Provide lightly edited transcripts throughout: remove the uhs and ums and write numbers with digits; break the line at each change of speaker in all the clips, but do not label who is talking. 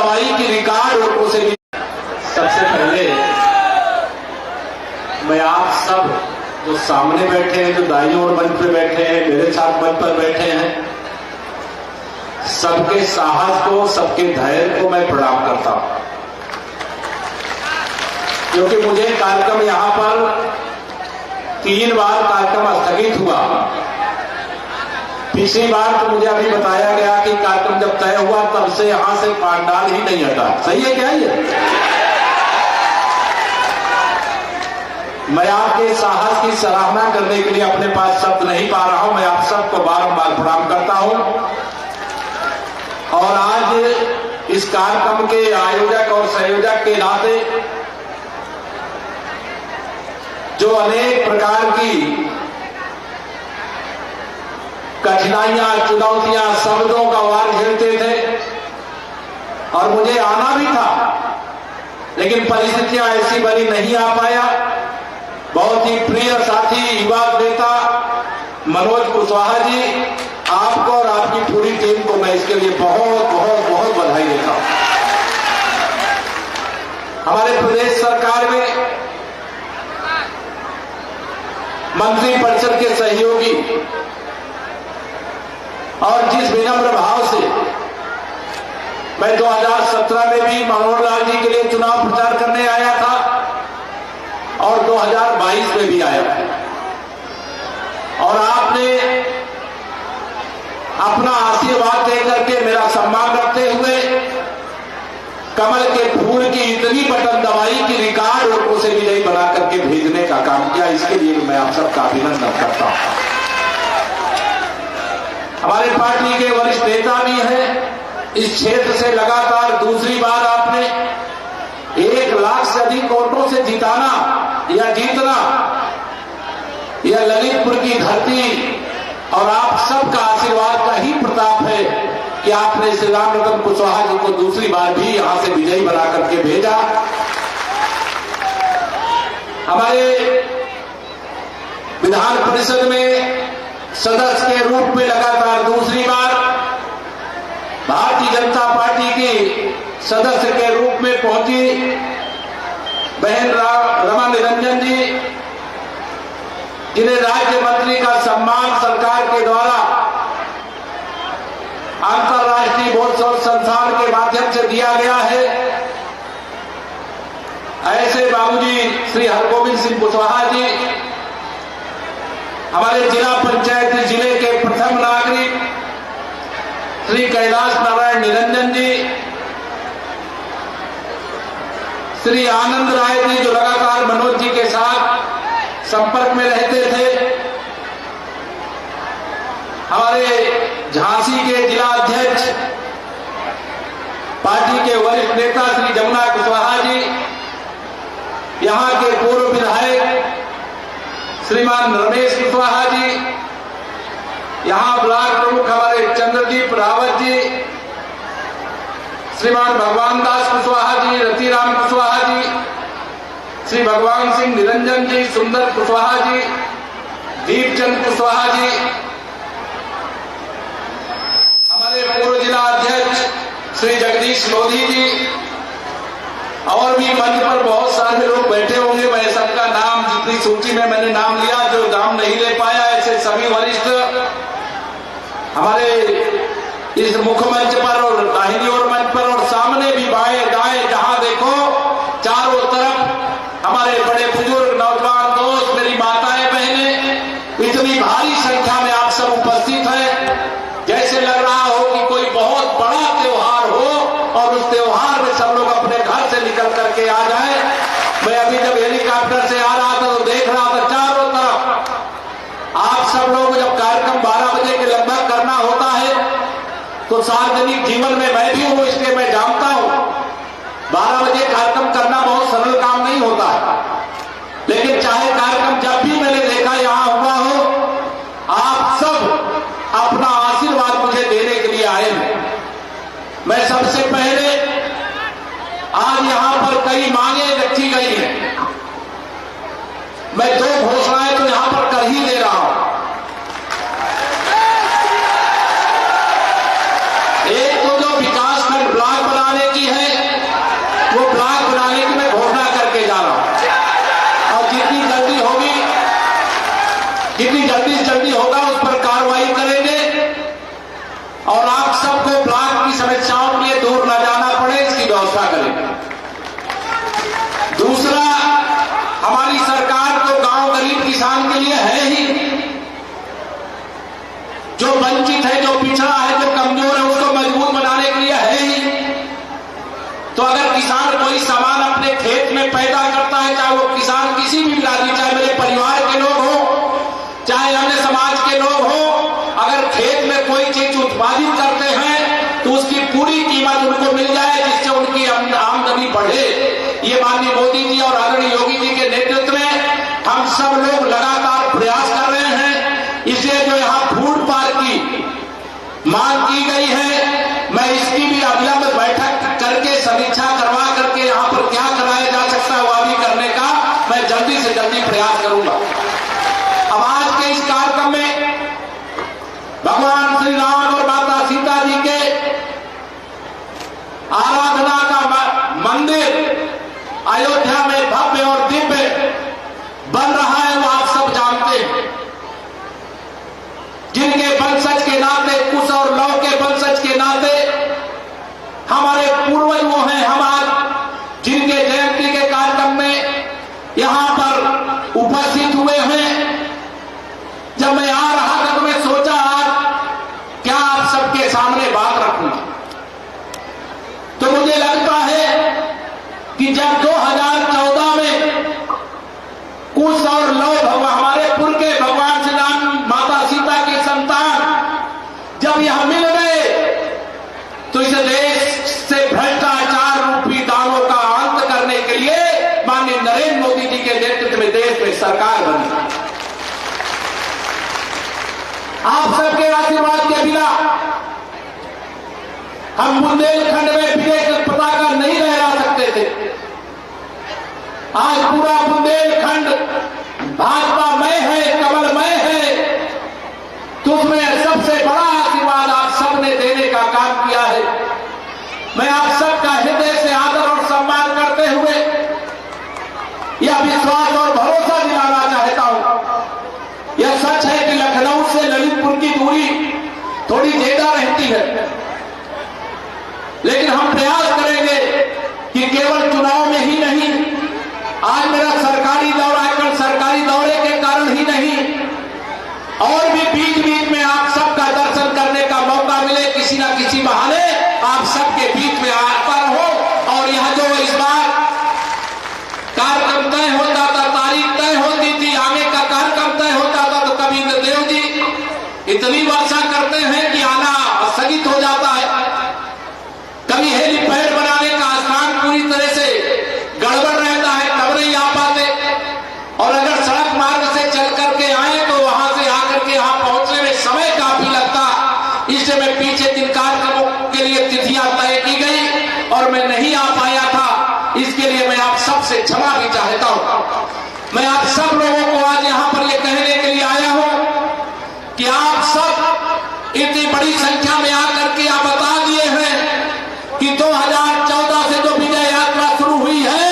दवाई की रिकॉर्ड से भी। सबसे पहले मैं आप सब जो सामने बैठे हैं, जो दाईं ओर मंच पर बैठे हैं, मेरे साथ मंच पर बैठे हैं, सबके साहस को, सबके धैर्य को मैं प्रणाम करता हूं। क्योंकि मुझे कार्यक्रम यहां पर 3 बार कार्यक्रम स्थगित हुआ। पिछली बार तो मुझे अभी बताया गया कि कार्यक्रम जब तय हुआ तब से यहां से पांडाल ही नहीं हटा। सही है क्या ये? मैं आपके साहस की सराहना करने के लिए अपने पास शब्द नहीं पा रहा हूं। मैं आप सबको बारंबार प्रणाम करता हूं। और आज इस कार्यक्रम के आयोजक और संयोजक के नाते जो अनेक प्रकार की कठिनाइयां, चुनौतियां, शब्दों का वार झेलते थे और मुझे आना भी था, लेकिन परिस्थितियां ऐसी बनी नहीं आ पाया। बहुत ही प्रिय साथी, युवा नेता मनोज कुशवाहा जी, आपको और आपकी पूरी टीम को मैं इसके लिए बहुत बहुत बहुत बधाई देता हूं। हमारे प्रदेश सरकार में मंत्री परिषद के सहयोगी और जिस विनम्र भाव से मैं 2017 में भी मनोहर लाल जी के लिए चुनाव प्रचार करने आया था और 2022 में भी आया था, और आपने अपना आशीर्वाद देकर के मेरा सम्मान करते हुए कमल के फूल की इतनी बटन दवाई की रिकॉर्ड और उसे विजयी बना करके भेजने का काम किया। इसके लिए मैं आप सबका अभिनंदन करता हूं। हमारे पार्टी के वरिष्ठ नेता भी हैं। इस क्षेत्र से लगातार दूसरी बार आपने 1 लाख से अधिक वोटों से जिताना या जीतना, यह ललितपुर की धरती और आप सबका आशीर्वाद का ही प्रताप है कि आपने श्री राम रतन कुशवाहा जी को दूसरी बार भी यहां से विजयी बना करके भेजा। हमारे विधान परिषद में सदस्य के रूप में लगातार दूसरी बार भारतीय जनता पार्टी की सदस्य के रूप में पहुंची बहन रमा निरंजन जी, जिन्हें राज्य मंत्री का सम्मान सरकार के द्वारा अंतर्राष्ट्रीय बोर्ड संस्थान के माध्यम से दिया गया है। ऐसे बाबूजी श्री हरगोविंद सिंह कुशवाहा जी, हमारे जिला पंचायत जिले के प्रथम नागरिक श्री कैलाश नारायण निरंजन जी, श्री आनंद राय जी जो लगातार मनोज जी के साथ संपर्क में रहते थे, हमारे झांसी के जिला अध्यक्ष पार्टी के वरिष्ठ नेता श्री जमुना कुशवाहा जी, यहां के पूर्व विधायक श्रीमान रमेश कुशवाहा जी, यहां ब्लॉक प्रमुख हमारे चंद्रदीप रावत जी, श्रीमान भगवान दास कुशवाहा जी, रतिराम कुशवाहा जी, श्री भगवान सिंह निरंजन जी, सुंदर कुशवाहा जी, दीपचंद कुशवाहा जी, हमारे पूर्व जिला अध्यक्ष श्री जगदीश लोधी जी, और भी मंच पर बहुत सारे लोग बैठे होंगे। मैं सबका नाम, जितनी सूची में मैंने नाम लिया, जो नाम नहीं ले पाया, ऐसे सभी वरिष्ठ हमारे इस मुख्य मंच पर और दाहिनी ओर मंच पर और सामने भी बाएं दाएं जहां देखो चारों तरफ हमारे बड़े बुजुर्ग, नौजवान दोस्त, मेरी माताएं, बहनें, इतनी भारी संख्या में आप सब उपस्थित हैं, जैसे लग रहा हो कि कोई बहुत बड़ा त्योहार हो और उस त्योहार में सब लोग अपने घर से निकल करके आ जाए। मैं अभी जब हेलीकॉप्टर से आ रहा था तो देख रहा था चारों तरफ आप सब लोग, जब कार्यक्रम 12 बजे के लगभग करना होता है तो सार्वजनिक जीवन में मैं भी हूं, इसलिए मैं जानता हूं 12 बजे कार्यक्रम करना बहुत सरल काम नहीं होता है। लेकिन चाहे कार्यक्रम जब भी मैंने देखा यहां हुआ हो, आप सब अपना आशीर्वाद मुझे देने के लिए आए हैं। मैं सबसे पहले आज यहां पर कई मांगे रखी गई हैं, मैं 2 घोषणाएं तो यहां पर कर ही दे रहा हूं। एक तो जो विकासखंड ब्लॉक बनाने की है, से जल्दी होगा उस पर कार्रवाई करेंगे और आप सबको ब्लॉक की समस्याओं के लिए दूर न जाना पड़े इसकी व्यवस्था करेंगे। दूसरा, हमारी सरकार तो गांव गरीब किसान के लिए है ही, जो वंचित है, जो पिछड़ा है, जो कमजोर है उसको मजबूत बनाने के लिए है ही। तो अगर किसान कोई सामान अपने खेत में पैदा करता है, चाहे वो किसान किसी भी बिरादरी, चाहे मेरे परिवार के लोग हो, चाहे अन्य समाज के लोग हो, अगर खेत में कोई चीज उत्पादित करते हैं तो उसकी पूरी कीमत उनको मिल जाए जिससे उनकी आमदनी बढ़े। ये माननीय मोदी जी और आदरणीय योगी जी के नेतृत्व में हम सब लोग लगातार प्रयास कर रहे हैं। इसलिए जो यहाँ फूड पार्क की मांग की गई है, मैं इसकी भी अविलंब बैठक करके समीक्षा करवा करके यहाँ पर क्या कराया जा सकता है वह भी करने का मैं जल्दी से जल्दी प्रयास करूंगा। अब आज के इस कार्यक्रम में भगवान श्री राम और माता सीता जी के आराधना का मंदिर अयोध्या में भव्य और दिव्य बन रहा है, वो आप सब जानते हैं। जिनके वंशज के नाते, कुश और लव के वंशज के नाते हमारे पूर्वज वो हैं, हम आज जिनके जयंती के कार्यक्रम में यहां पर उपस्थित हुए हैं। जब मैं आ रहा था तो मैं सोचा आज क्या आप सबके सामने बात रखूं, तो मुझे लगता है कि जब 2014 में कुश और लव हमारे पूर्व के भगवान श्री राम माता सीता के संतान जब यह मिल गए तो इस देश से भ्रष्टाचार रूपी दानों का अंत करने के लिए माननीय नरेंद्र मोदी जी के नेतृत्व में देश में सरकार बनी। आप सबके आशीर्वाद के बिना हम बुंदेलखंड में विदेश पताका नहीं लहरा सकते थे। आज पूरा बुंदेलखंड भाजपामय है, कमलमय है, तो उसमें सबसे बड़ा आशीर्वाद आप सबने देने का काम किया है। मैं आप सबका हृदय से आदर और सम्मान करते हुए यह विश्वास और भरोसा दिलाना चाहता हूं। यह सच है कि लखनऊ से ललितपुर की दूरी थोड़ी ज्यादा रहती है, लेकिन हम प्रयास करेंगे कि केवल चुनाव में ही नहीं, आज मेरा सरकारी दौरा है, कल सरकारी दौरे के कारण ही नहीं, और भी बीच बीच में आप सबका दर्शन करने का मौका मिले, किसी न किसी बहाने आप सबके बीच में आता रहो। और यह जो इस बार कार्यक्रम तय होता था, तारीख तय होती थी, आने का कार्यक्रम तय होता था, तो कभी इंद्रदेव जी इतनी वर्षा करते हैं कि आना स्थगित हो जाता है, कभी हेलीपैड बनाने का स्थान पूरी तरह से गड़बड़ रहता है, तब नहीं आ पाते, और अगर सड़क मार्ग से चल करके आए तो वहां से आकर के यहां पहुंचने में समय काफी लगता। इसलिए मैं पीछे दिन कार्यक्रमों के लिए तिथियां तय की गई और मैं नहीं आ पाया था, इसके लिए मैं आप सबसे क्षमा भी चाहता हूं। मैं आप सब लोगों को आज यहां पर यह कहने के लिए आया हूं कि आप सब इतनी बड़ी संख्या में आकर के आप बता दिए हैं कि 2014 से जो विजय यात्रा शुरू हुई है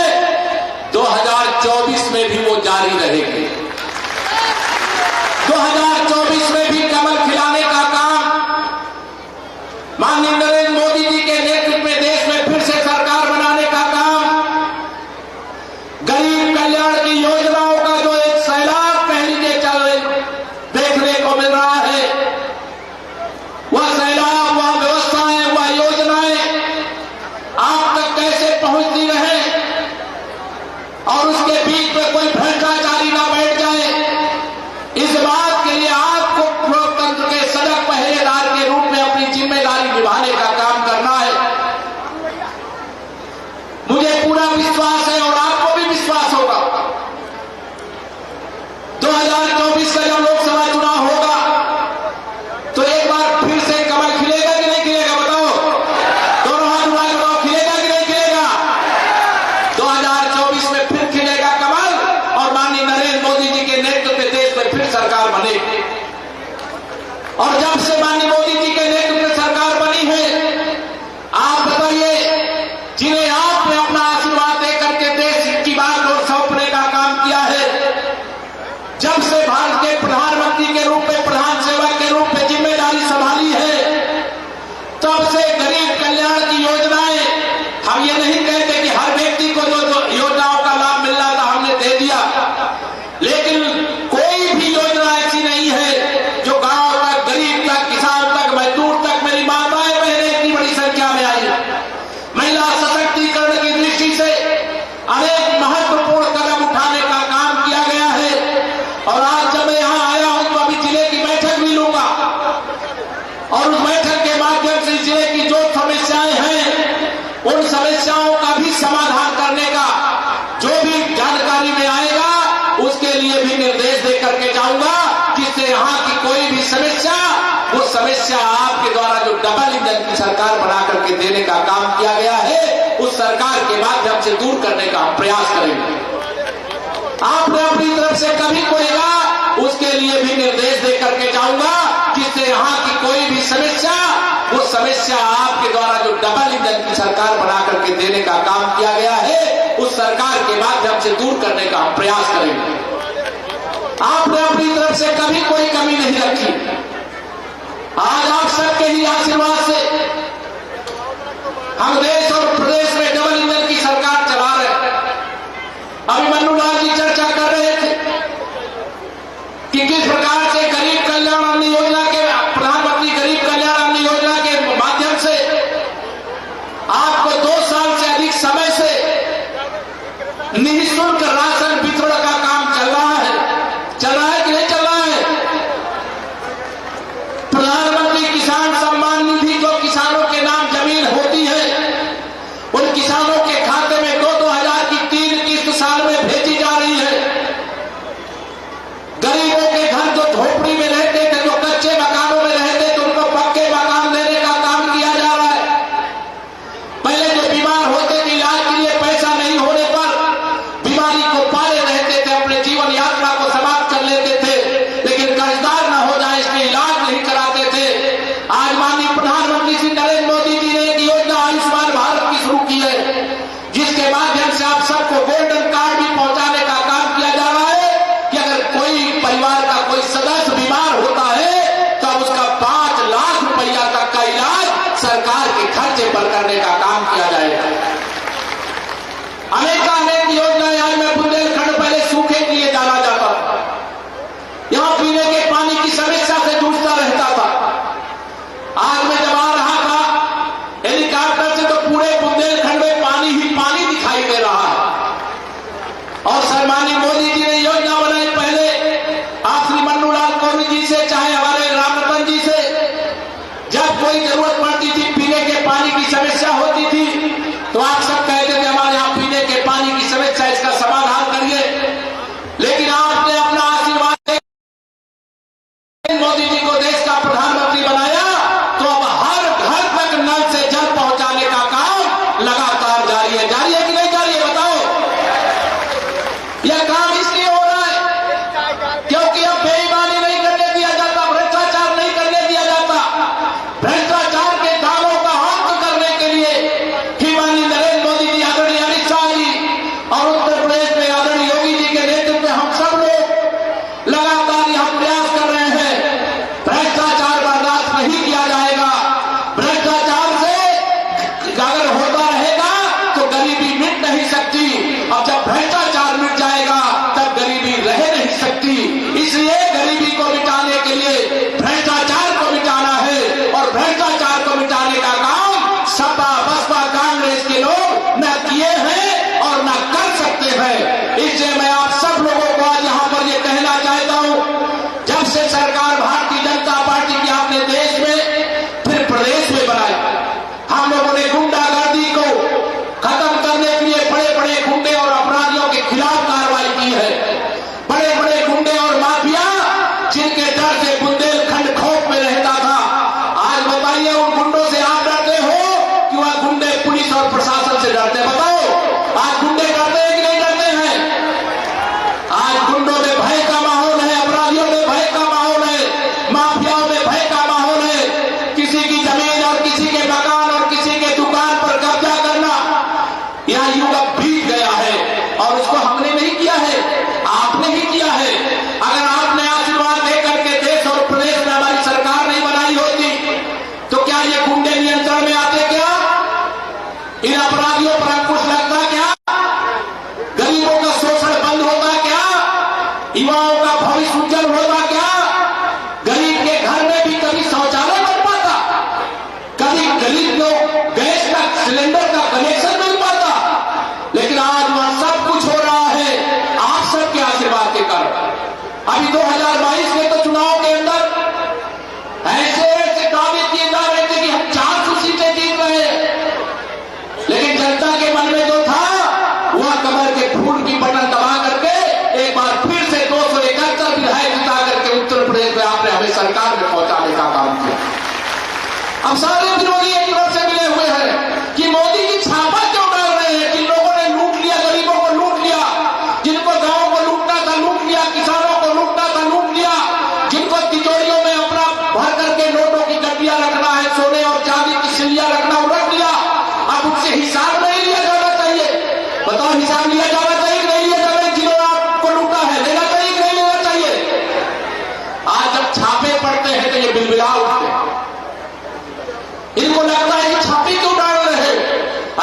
2024 में भी वो जारी रहेगी। 2024 में भी कमल खिलाने का काम माननीय नरेंद्र मोदी जी के नेतृत्व में देश में फिर से सरकार बनाने का काम, गरीब कल्याण की योजनाओं का जो एक सैलाब पहले चल देखने को मिल रहा है, वह सैलाब, वह व्यवस्थाएं, वह योजनाएं महिला सशक्तिकरण की दृष्टि से अनेक महत्वपूर्ण कदम उठाने का काम किया गया है। और आज जब मैं यहां आया हूं तो अभी जिले की बैठक भी लूंगा और उस बैठक के माध्यम से जिले की जो समस्याएं हैं उन समस्याओं का भी समाधान करने का जो भी जानकारी में आएगा उसके लिए भी निर्देश दे करके जाऊंगा, जिससे यहां की कोई भी समस्या वो समस्या आपके द्वारा जो डबल इंजन की सरकार बना करके देने का काम किया गया है उस सरकार के माध्यम से दूर करने का हम प्रयास करेंगे। आपने अपनी तरफ से कभी कोएगा उसके लिए भी निर्देश दे करके जाऊंगा, जिससे यहां की कोई भी समस्या वो समस्या आपके द्वारा जो डबल इंजन की सरकार बना करके देने का काम किया गया है उस सरकार के माध्यम से दूर करने का हम प्रयास करेंगे। आपने अपनी तरफ से कभी कोई कमी नहीं रखी। आज आप सबके ही आशीर्वाद से हम देश और प्रदेश में डबल इंजन की सरकार चला रहे हैं। अभिमन्यु लाल जी चर्चा कर रहे थे कि किस प्रकार से गरीब कल्याण अन्न योजना के प्रधानमंत्री गरीब कल्याण अन्न योजना के माध्यम से आपको 2 साल से अधिक समय से निःशुल्क राशन वितरण का काम चल रहा है कि नहीं चल रहा है? प्रधानमंत्री किसान सम्मान निधि जो किसानों के नाम जमीन होती है उन किसानों के खाते में 2-2 हजार की 3 किस्त साल में भेजी जा रही है। गरीबों के घर जो झोपड़ी में रहते थे, जो कच्चे मकानों में रहते थे, उनको पक्के मकान देने का काम किया जा रहा है। पहले जो बीमार होते थे इलाज के लिए पैसा नहीं होने पर बीमारी को पाले रहते थे, अपने जीवन यात्रा को समाप्त कर लेते थे, लेकिन कर्जदार न हो जाए इसलिए इलाज नहीं कराते थे। आज माननीय प्रधानमंत्री श्री नरेंद्र मोदी जी ने एक योजना आयुष्मान भारत की शुरू की है, जिसके माध्यम से आप सबको गोल्डन कार्ड भी पहुंचाने का काम किया जा रहा है कि अगर कोई परिवार का कोई सदस्य बीमार होता है तो उसका 5 लाख रुपया तक का इलाज सरकार के खर्चे पर करने का काम किया जाएगा। अनेक योजनाएं आज मैं बुंदेलखंड पहले सूखे के लिए जाना जाता था, यहां पीने के पानी की समस्या से जूझता रहता था। आज मैं जब आ रहा था हेलीकॉप्टर से तो पूरे बुंदेलखंड में पानी ही पानी दिखाई दे रहा है। और सम्मानित मोदी जी ने योजना बनाई, पहले आप श्री मन्नू लाल कोविंद जी से चाहे हमारे रामरतन जी से जब कोई जरूरत पड़ती थी, पीने के पानी की समस्या होती थी तो आप सब कहते थे हमारे यहां पीने के पानी की समस्या, इसका समाधान करिए। लेकिन आपने अपना आशीर्वाद मोदी जी को देश का प्रधानमंत्री बनाया तो अब हर घर तक नल से जल पहुंचाने का काम लगातार जारी है। जारी है कि नहीं जारी है बताओ? यह काम इसलिए हो रहा है क्योंकि अब बेईमानी नहीं करने दिया जाता, भ्रष्टाचार नहीं करने दिया जाता। भ्रष्टाचार के दावों का अंत करने के लिए ही माननीय नरेंद्र मोदी जी, आदरणीय अमित शाह जी और उत्तर प्रदेश में आदरणीय योगी जी के नेतृत्व में हम सब लोग लगातार यह प्रयास कर रहे हैं। भ्रष्टाचार बर्दाश्त नहीं किया जाएगा। भ्रष्टाचार से अगर होता रहेगा तो गरीबी मिट नहीं सकती, अब जब भ्रष्टाचार मिट जाएगा तब गरीबी रह नहीं सकती। इसलिए गरीबी को मिटाने के लिए भ्रष्टाचार को मिटाना है और भ्रष्टाचार को मिटाने का काम सपा बसपा कांग्रेस के लोग न किए हैं और न कर सकते हैं। इसलिए मैं आप सब लोगों को आज यहां पर यह कहना चाहता हूं, जब से सरकार भारतीय जनता पार्टी की आपने देश में फिर प्रदेश में बनाई, हम लोगों ने गुंडागर्दी को खत्म करने के लिए बड़े बड़े गुंडे और अपराधियों के खिलाफ कार्रवाई की है। बड़े बड़े गुंडे और माफिया जिनके डर से बुंदेलखंड खौफ में रहता था, आज बताइए उन गुंडों से आप डरते हो कि वह गुंडे पुलिस और प्रशासन से डरते? बताओ आज गुंडे डरते हैं कि नहीं डरते हैं? आज गुंडों में भय का माहौल है, अपराधियों में भय का माहौल है, माफियाओं में भय का माहौल है। किसी की जमीन और किसी के मकान और किसी के दुकान पर कब्जा करना यह युग अब बीत गया है और उसको हमने नहीं किया है, आपने ही किया है। अगर आपने आशीर्वाद दे करके देश और प्रदेश में हमारी सरकार नहीं बनाई होती तो क्या ये गुंडे नियंत्रण में आते? क्या इन अपराधियों पर अंकुश लगता? क्या गरीबों का शोषण बंद होता? क्या युवाओं का भविष्य उज्जवल होता? क्या गरीब के घर में भी कभी शौचालय बन पाता? कभी गरीब लोग गैस का सिलेंडर का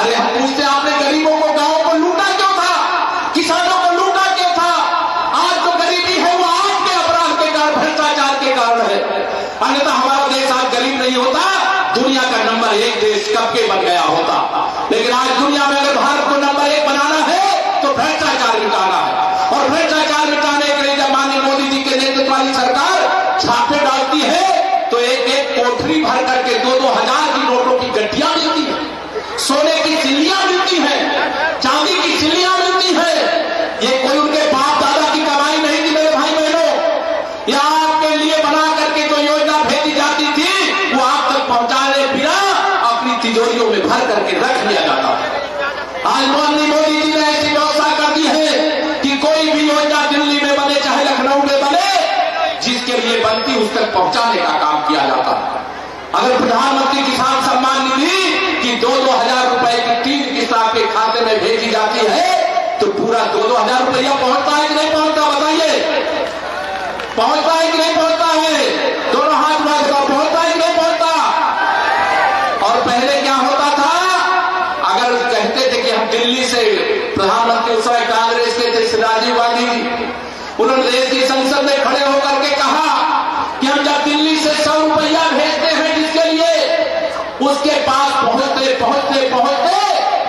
अरे हम पूछते आपने गरीबों को, गांवों को लूटा क्यों था, किसानों को लूटा क्यों था? आज जो गरीबी है वो आपके अपराध के कारण, भ्रष्टाचार के कारण है। अन्यथा हमारा देश आज गरीब नहीं होता, दुनिया का नंबर 1 देश कब के बन गया होता। लेकिन आज दुनिया में अगर भारत को नंबर 1 बनाना है तो भ्रष्टाचार मिटाना है। और भ्रष्टाचार मिटाने के लिए जब माननीय मोदी जी के नेतृत्व वाली सरकार छापे डालती है तो एक एक कोठरी भर करके 2-2 हजार की नोटों की गड्डियां मिलती है, सोने की सिल्लियां मिलती है, चांदी की सिल्लियां मिलती है। ये कोई उनके बाप दादा की कमाई नहीं थी मेरे भाई बहनों। या आपके लिए बना करके जो योजना भेजी जाती थी वो आप तक पहुंचाने बिना अपनी तिजोरियों में भर करके रख लिया जाता है। आज माननीय मोदी जी ने ऐसी व्यवस्था कर दी है कि कोई भी योजना दिल्ली में बने चाहे लखनऊ में बने, जिसके लिए बनती उस तक पहुंचाने का काम किया जाता है। अगर प्रधानमंत्री किसान सम्मान निधि की 2-2 हजार रुपए की 3 किस्त आपके खाते में भेजी जाती है तो पूरा 2-2 हजार रुपया पहुंचता है कि नहीं पहुंचता, बताइए? पहुंचता है कि नहीं पहुंचता है? दोनों हाथ बांधकर पहुंचता है कि नहीं पहुंचता? और पहले क्या होता था, अगर कहते थे कि हम दिल्ली से, प्रधानमंत्री उस समय कांग्रेस के थे राजीव गांधी जी, उन्होंने देश की संसद में खड़े होकर के कहा कि हम जब दिल्ली से 100 रुपया भेजते हैं जिसके लिए, उसके पास पहुंचते पहुंचते पहुंचते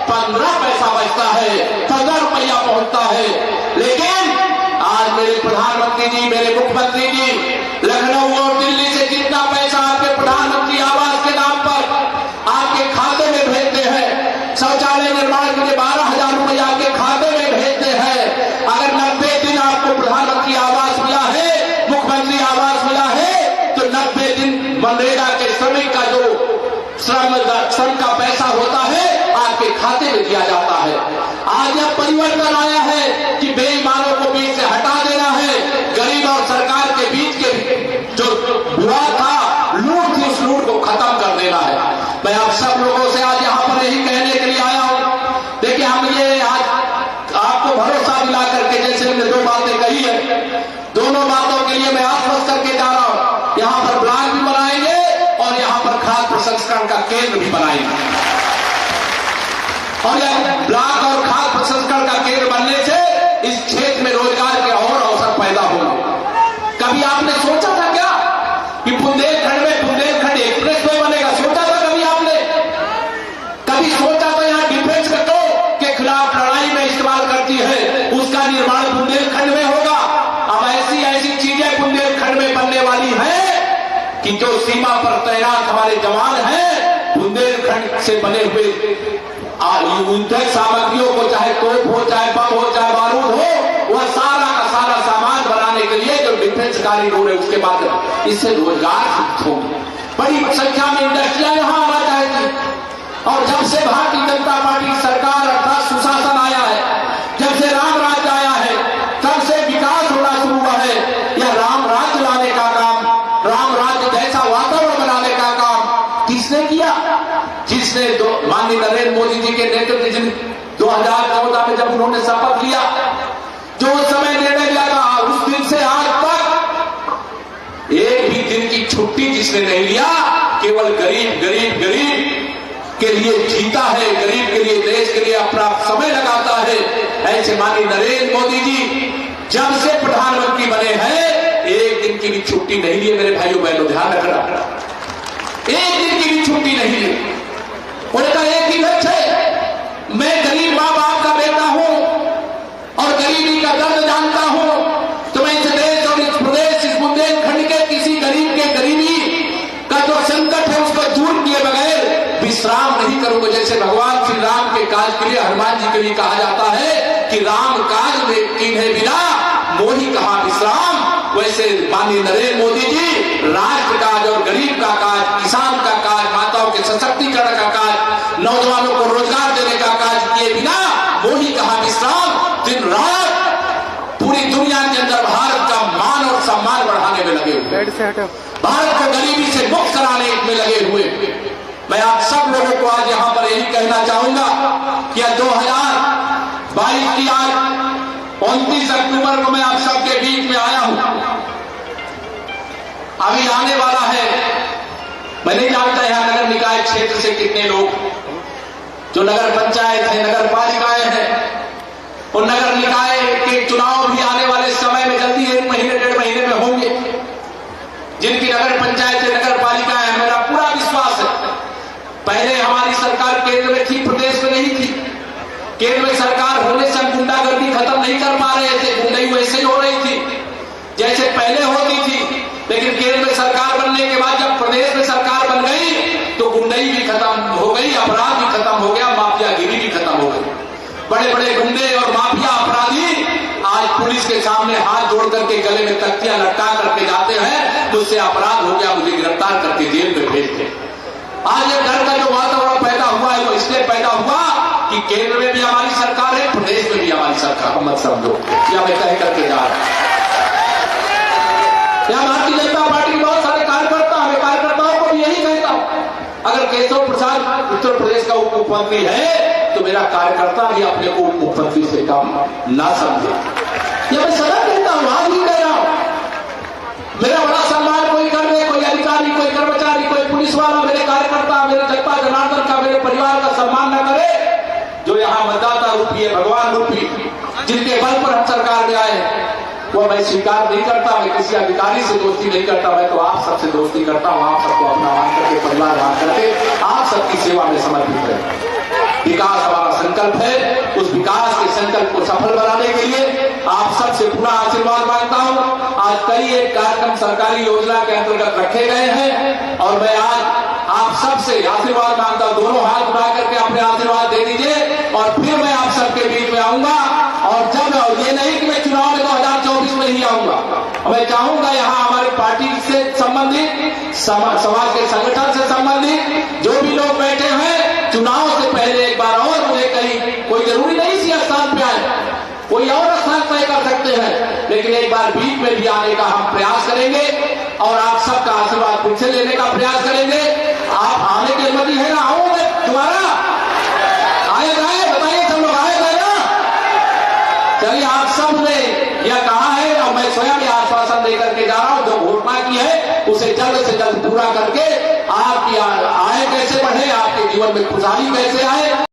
15 पैसा बचता है, 15 रुपया पहुंचता है। लेकिन आज मेरे प्रधानमंत्री जी, मेरे मुख्यमंत्री जी लखनऊ और दिल्ली से जितना पैसा आपके प्रधानमंत्री आवास के नाम पर आपके खाते में भेजते हैं, शौचालय निर्माण के लिए 12,000 रुपया आपके खाते में भेजते हैं। अगर 90 दिन आपको प्रधानमंत्री आवास मिला है, मुख्यमंत्री आवास मिला है, तो 90 दिन मनरेगा के श्रमिक का जो श्रम का पैसा होता है आपके खाते में दिया जाता है। आज यह परिवर्तन आया है कि बेईमानों को बीच से हटा देना है, गरीब और सरकार के बीच के जो बुरा था, लूट थी, उस लूट को खत्म कर देना है। मैं आप सब लोगों से आज यहां पर यही कहने के लिए आया हूं। देखिए, हम ये आज आपको भरोसा दिला करके, जैसे हमने 2 बातें कही है, दोनों बातों के लिए मैं आश्वस्त करके जा रहा हूं। यहां पर ब्लॉक भी बनाएंगे और यहां पर खाद्य प्रसंस्करण का केंद्र भी बनाएंगे। और यह ब्लॉक और खाद्य प्रसंस्करण का केंद्र बनने से इस क्षेत्र में रोजगार के और अवसर पैदा होंगे। कभी आपने सोचा था क्या कि बुंदेलखंड में बुंदेलखंड एक्सप्रेस वे बनेगा? सोचा था कभी आपने? कभी सोचा था यहां डिफेंस के खिलाफ लड़ाई में इस्तेमाल करती है, उसका निर्माण बुंदेलखंड में होगा? अब ऐसी ऐसी चीजें बुंदेलखंड में बनने वाली है कि जो सीमा पर तैनात हमारे जवान हैं, बुंदेलखंड से बने हुए युद्धक सामग्रियों को, चाहे तोप हो, चाहे बम हो, चाहे बारूद हो, वह सारा का सारा सामान बनाने के लिए जो डिफेंस कारीगर है उसके बाद इससे रोजगार सृजित होगी। बड़ी संख्या में इंडस्ट्रियां यहां आना चाहेगी। और जब से भारतीय जनता पार्टी की सरकार अर्थात सुशासन आया है, जब से राम राज्य आया है, तब से विकास होना शुरू हुआ है। यह राम राज्य लाने का काम, राम राज्य जैसा वातावरण बनाने का काम किसने किया? जिसने माननीय नरेंद्र मोदी जी के नेतृत्व में 2014 में जब उन्होंने शपथ लिया, जो उस समय निर्णय लिया था, उस दिन से आज तक एक भी दिन की छुट्टी जिसने नहीं लिया, केवल गरीब गरीब गरीब के लिए जीता है, गरीब के लिए, देश के लिए अपना समय लगाता है। ऐसे माननीय नरेंद्र मोदी जी जब से प्रधानमंत्री बने हैं, एक दिन की भी छुट्टी नहीं ली। मेरे भाइयों बहनों, ध्यान रखना, एक दिन की भी छुट्टी नहीं ली। उनका एक ही लक्ष्य है, मैं गरीब मां बाप का बेटा हूं और गरीबी का दर्द जानता हूं, तो मैं इस देश और इस प्रदेश, इस बुंदेलखंड के किसी गरीब के गरीबी का जो संकट है उसको दूर किए बगैर विश्राम नहीं करूंगा। जैसे भगवान श्री राम के काज के लिए, हनुमान जी के लिए कहा जाता है कि राम काज में किन्हे बिना मोहि कहा विश्राम, वैसे माननीय नरेंद्र मोदी जी राष्ट्र काज और गरीब का काज, किसान का काज, माताओं के सशक्तिकरण का काज, नौजवानों को रोजगार देने का काज किए बिना मोहि कहा विश्राम, दिन रात पूरी दुनिया के अंदर भारत का मान और सम्मान बढ़ाने में लगे हुए, भारत को गरीबी से मुक्त कराने में लगे हुए। मैं आप सब लोगों को आज यहां पर यही कहना चाहूंगा कि 2022 की आज 29 अक्टूबर को मैं आप सबके बीच में आया हूं। अभी आने वाला है, मैं नहीं जानता यहां नगर निकाय क्षेत्र से कितने लोग, जो नगर पंचायत है, नगर पालिकाएं हैं और नगर निकाय के चुनाव भी आने वाले समय में जल्दी 1 महीने 1.5 महीने में होंगे। जिनकी नगर पंचायत है, नगर पालिकाएं है, मेरा पूरा विश्वास है पहले हमारी सरकार केंद्र में थी, प्रदेश में नहीं थी। केंद्र में सरकार होने से हम गुंडागर्दी खत्म नहीं कर पा रहे थे, गुंडाई वैसे ही हो रही थी जैसे पहले होती थी। लेकिन केंद्र में सरकार बनने के बाद जब प्रदेश में सरकार बन गई तो गुंडाई भी खत्म हो गई, अपराध भी खत्म हो गया, माफियागिरी भी खत्म हो गई। बड़े बड़े गुंडे और माफिया अपराधी आज पुलिस के सामने हाथ जोड़ करके गले में तख्तियां लटका करके जाते हैं, मुझसे अपराध हो गया, मुझे गिरफ्तार करके जेल में भेजते। आज ये डर का जो वातावरण पैदा हुआ है वो इसलिए पैदा हुआ कि केंद्र में भी हमारी सरकार है, प्रदेश में भी हमारी सरकार, मत समझो या मैं कह करके जा रहा हूं। या भारतीय जनता पार्टी के बहुत सारे कार्यकर्ता, हमें कार्यकर्ताओं को भी यही कहता हूं, अगर केशव प्रसाद उत्तर प्रदेश का उप मुख्यमंत्री है तो मेरा कार्यकर्ता भी अपने को उप मुख्यमंत्री से कम ना समझे। यह मैं सदा कहता हूं, आज भी कह रहा हूं। मेरा बड़ा सम्मान कोई कर दे, कोई अधिकारी, कोई कर्मचारी, कोई पुलिस वाला मेरे कार्यकर्ता, मेरे जनता जनार्दन का, मेरे परिवार का सम्मान न करे, जो यहाँ मतदाता रूपी है, भगवान रूपी, जिनके बल पर हम सरकार में आए, वो मैं स्वीकार नहीं करता। मैं किसी अधिकारी से दोस्ती नहीं करता, मैं तो आप सबसे दोस्ती करता हूं। आप सबको अपना मान करके, परिवार मान करके आप सबकी सेवा में समर्पित है। विकास हमारा संकल्प है, उस विकास के संकल्प को सफल बनाने के लिए आप सबसे पूरा आशीर्वाद मांगता हूं। आज कई एक कार्यक्रम सरकारी योजना के अंतर्गत रखे गए हैं और मैं आज आप सबसे आशीर्वाद मांगता हूं। दोनों हाथ उठा करके अपने आशीर्वाद दे दीजिए और फिर मैं आप सबके बीच में आऊंगा। और जब ये नहीं कि मैं चुनाव में 2024 में ही आऊंगा, मैं चाहूंगा यहाँ हमारी पार्टी से संबंधित, समाज के संगठन से संबंधित जो भी लोग बैठे हैं, चुनाव से पहले एक बार और मुझे कहीं, कोई जरूरी नहीं इसी स्थान पे आए, कोई और स्थान तय कर सकते हैं, लेकिन एक बार बीच में भी आने का हम प्रयास करेंगे और आप सबका आशीर्वाद फिर से लेने का प्रयास करेंगे। आप आने की अनुमति है ना? आऊं मैं तुम्हारा आएगा, बताइए सब लोग आएगा ना? चलिए, आप सब ने यह कहा है और मैं स्वयं आश्वासन देकर के जा रहा हूं, जो घोषणा की है उसे जल्द से जल्द पूरा करके आपकी आय कैसे बढ़े, आपके जीवन में खुशहाली कैसे आए।